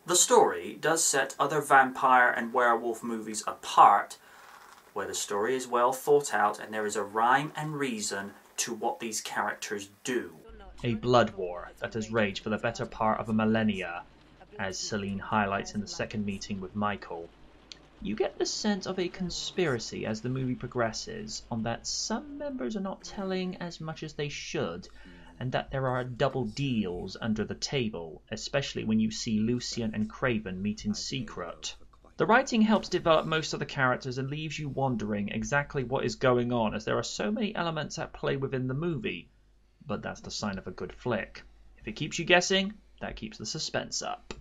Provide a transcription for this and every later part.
The story does set other vampire and werewolf movies apart, where the story is well thought out and there is a rhyme and reason to what these characters do. A blood war that has raged for the better part of a millennia, as Celine highlights in the second meeting with Michael. You get the sense of a conspiracy as the movie progresses, on that some members are not telling as much as they should, and that there are double deals under the table, especially when you see Lucien and Craven meet in secret. The writing helps develop most of the characters and leaves you wondering exactly what is going on, as there are so many elements at play within the movie. But that's the sign of a good flick. If it keeps you guessing, that keeps the suspense up.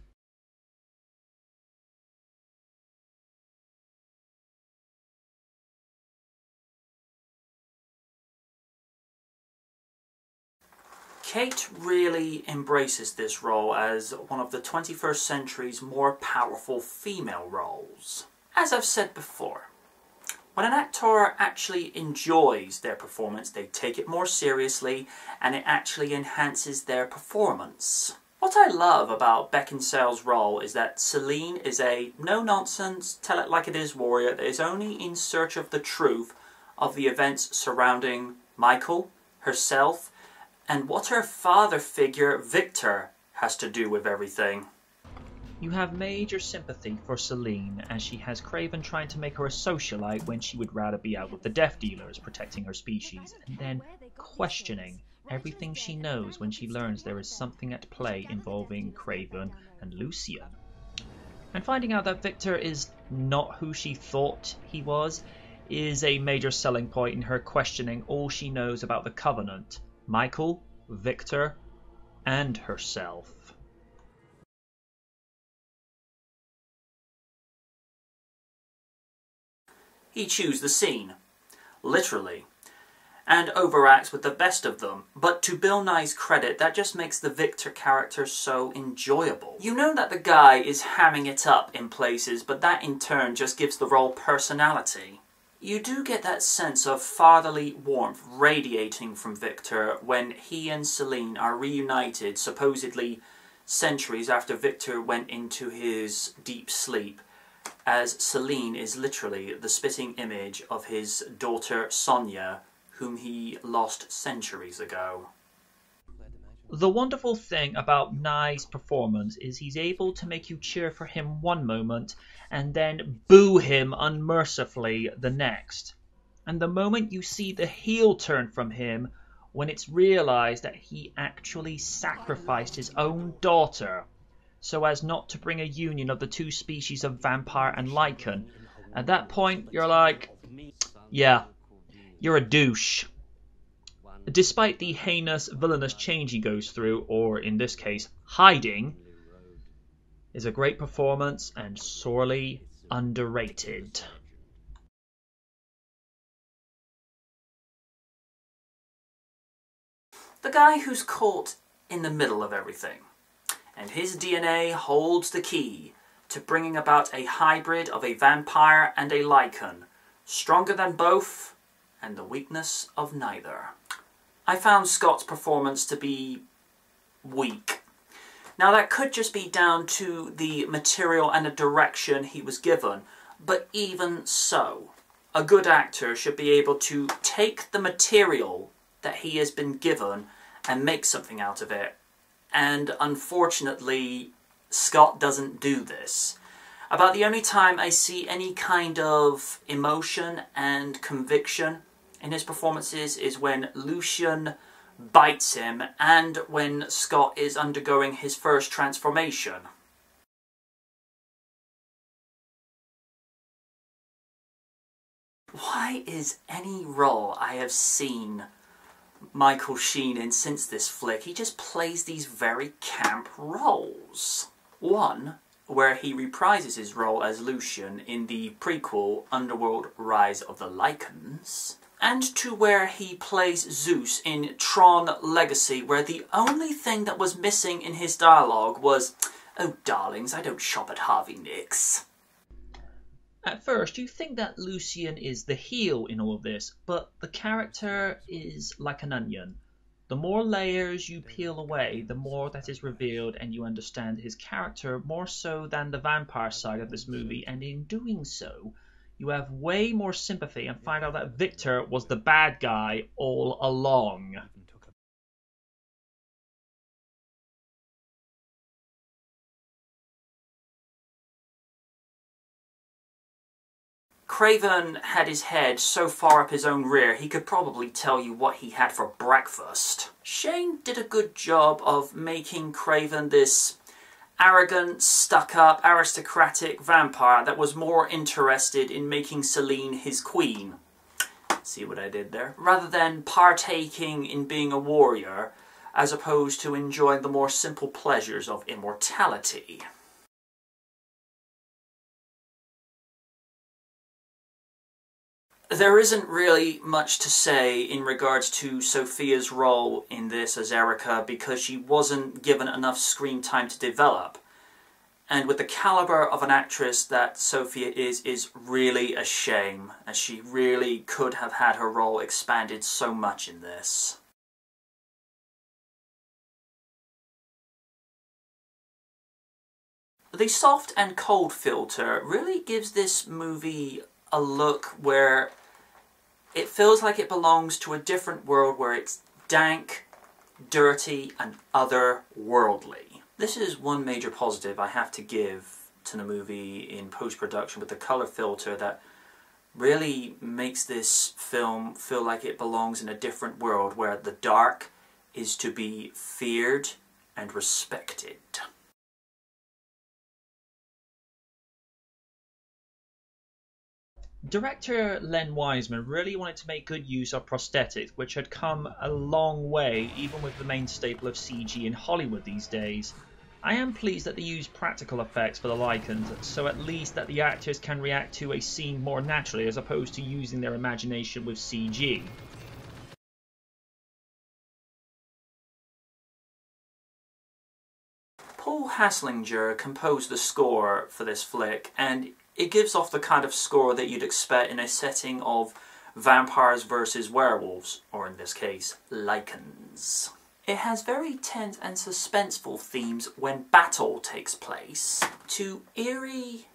Kate really embraces this role as one of the 21st century's more powerful female roles. As I've said before, when an actor actually enjoys their performance, they take it more seriously and it actually enhances their performance. What I love about Beckinsale's role is that Celine is a no-nonsense, tell-it-like-it-is warrior that is only in search of the truth of the events surrounding Michael, herself, and what her father figure, Victor, has to do with everything. You have major sympathy for Celine, as she has Craven trying to make her a socialite when she would rather be out with the death dealers protecting her species, and then questioning everything she knows when she learns there is something at play involving Craven and Lucien. And finding out that Victor is not who she thought he was is a major selling point in her questioning all she knows about the Covenant, Michael, Victor, and herself. He chews the scene, literally, and overacts with the best of them, but to Bill Nye's credit, that just makes the Victor character so enjoyable. You know that the guy is hamming it up in places, but that in turn just gives the role personality. You do get that sense of fatherly warmth radiating from Victor when he and Celine are reunited, supposedly centuries after Victor went into his deep sleep, as Celine is literally the spitting image of his daughter Sonia, whom he lost centuries ago. The wonderful thing about Nye's performance is he's able to make you cheer for him one moment and then boo him unmercifully the next. And the moment you see the heel turn from him, when it's realized that he actually sacrificed his own daughter so as not to bring a union of the two species of vampire and lichen, at that point you're like, yeah, you're a douche. Despite the heinous, villainous change he goes through, or in this case, hiding, is a great performance and sorely underrated. The guy who's caught in the middle of everything, and his DNA holds the key to bringing about a hybrid of a vampire and a lichen, stronger than both, and the weakness of neither. I found Scott's performance to be weak. Now that could just be down to the material and the direction he was given, but even so, a good actor should be able to take the material that he has been given and make something out of it. And unfortunately, Scott doesn't do this. About the only time I see any kind of emotion and conviction in his performances is when Lucien bites him and when Scott is undergoing his first transformation. Why is any role I have seen Michael Sheen in since this flick, he just plays these very camp roles? One, where he reprises his role as Lucien in the prequel Underworld Rise of the Lycans, and to where he plays Zeus in Tron Legacy, where the only thing that was missing in his dialogue was, "Oh darlings, I don't shop at Harvey Nicks." At first, you think that Lucien is the heel in all of this, but the character is like an onion. The more layers you peel away, the more that is revealed and you understand his character more so than the vampire side of this movie, and in doing so, you have way more sympathy and find out that Victor was the bad guy all along. Craven had his head so far up his own rear he could probably tell you what he had for breakfast. Shane did a good job of making Craven this arrogant, stuck-up, aristocratic vampire that was more interested in making Selene his queen. See what I did there? Rather than partaking in being a warrior, as opposed to enjoying the more simple pleasures of immortality. There isn't really much to say in regards to Sophia's role in this as Erica because she wasn't given enough screen time to develop. And with the caliber of an actress that Sophia is really a shame, as she really could have had her role expanded so much in this. The soft and cold filter really gives this movie a look where it feels like it belongs to a different world where it's dank, dirty, and otherworldly. This is one major positive I have to give to the movie in post-production with the color filter that really makes this film feel like it belongs in a different world where the dark is to be feared and respected. Director Len Wiseman really wanted to make good use of prosthetics, which had come a long way even with the main staple of CG in Hollywood these days. I am pleased that they used practical effects for the Lycans, so at least that the actors can react to a scene more naturally as opposed to using their imagination with CG. Paul Haslinger composed the score for this flick, and it gives off the kind of score that you'd expect in a setting of vampires versus werewolves, or in this case, lycans. It has very tense and suspenseful themes when battle takes place, to eerie,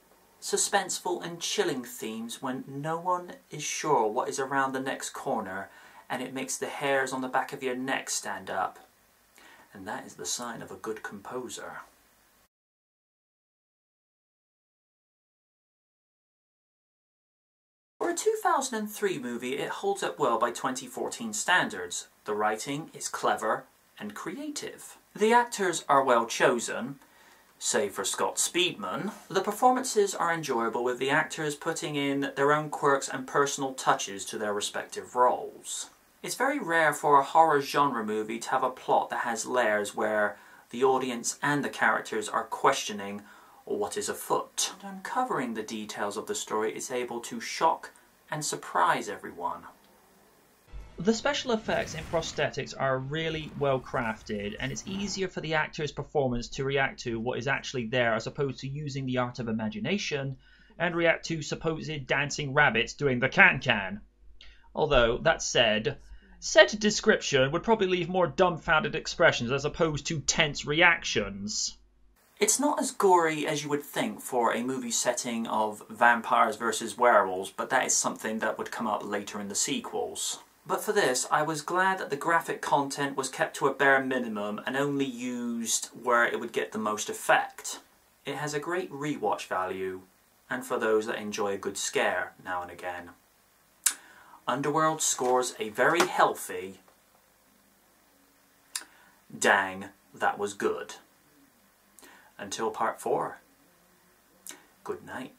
suspenseful and chilling themes when no one is sure what is around the next corner and it makes the hairs on the back of your neck stand up. And that is the sign of a good composer. For a 2003 movie, it holds up well by 2014 standards. The writing is clever and creative. The actors are well chosen, save for Scott Speedman. The performances are enjoyable with the actors putting in their own quirks and personal touches to their respective roles. It's very rare for a horror genre movie to have a plot that has layers where the audience and the characters are questioning what is afoot. And uncovering the details of the story is able to shock and surprise everyone. The special effects and prosthetics are really well crafted, and it's easier for the actor's performance to react to what is actually there as opposed to using the art of imagination and react to supposed dancing rabbits doing the can-can. Although, that said description would probably leave more dumbfounded expressions as opposed to tense reactions. It's not as gory as you would think for a movie setting of vampires versus werewolves, but that is something that would come up later in the sequels. But for this, I was glad that the graphic content was kept to a bare minimum and only used where it would get the most effect. It has a great rewatch value, and for those that enjoy a good scare now and again. Underworld scores a very healthy, dang, that was good. Until part 4, good night.